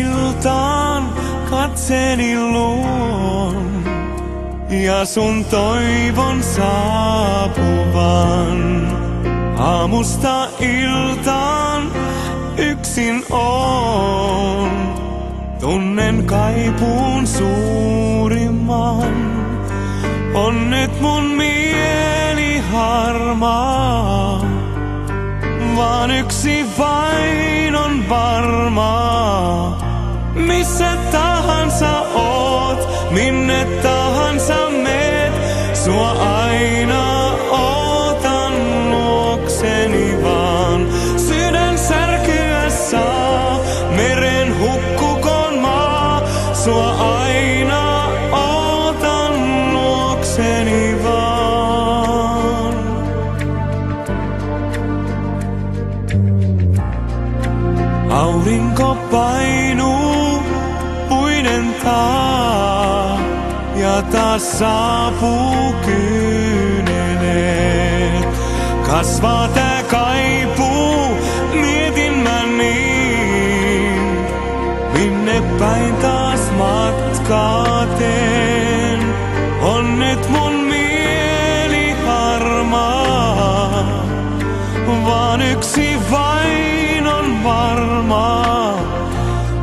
iltaan katseeni luon ja sun toivon saapuvan. Aamusta iltaan yksin oon, tunnen kaipuun suurimman. On nyt mun mieli harmaa, vaan yksi vain on varmaa. Missä tahansa oot, minne tahansa meet, sua aina ootan luokseni vaan. Sydän särkyä saa, meren hukkukoon maa, sua aina ootan luokseni vaan. Aurinko painuu puiden taa ja taas saapuu kyyneleet. Kasvaa tää kaipuu, mietin mä niin, minne päin taas matkaa teen. On nyt mun mieli harmaa, vaan yksi vain on varmaa.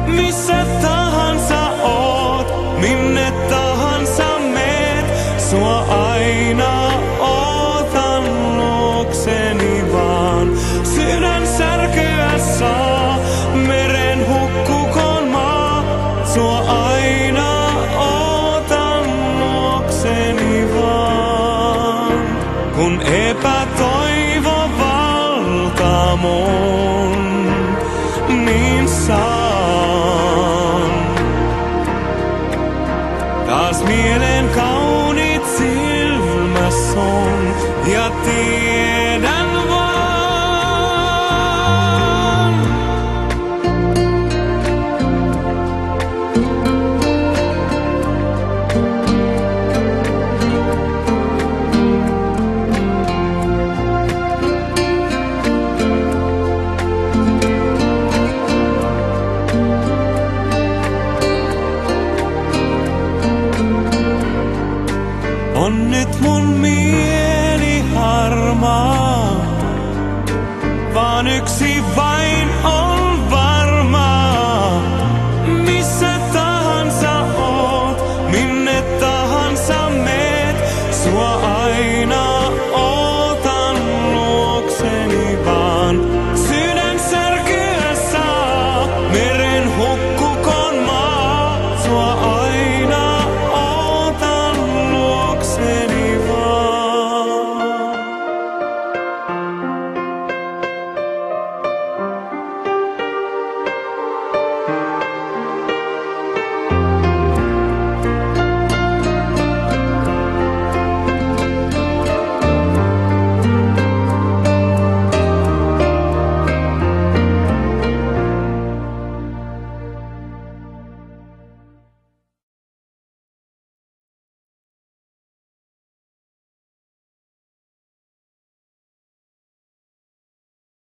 Missä tahansa oot, minne tahansa meet, sua aina ootan luokseni vaan. Sydän särkyä saa, meren hukkukoon maa, sua aina ootan luokseni vaan. Kun epätoivo valtaa mun, niin saan taas mielen kauniit silmäs on ja tiedän vaan. On nyt mun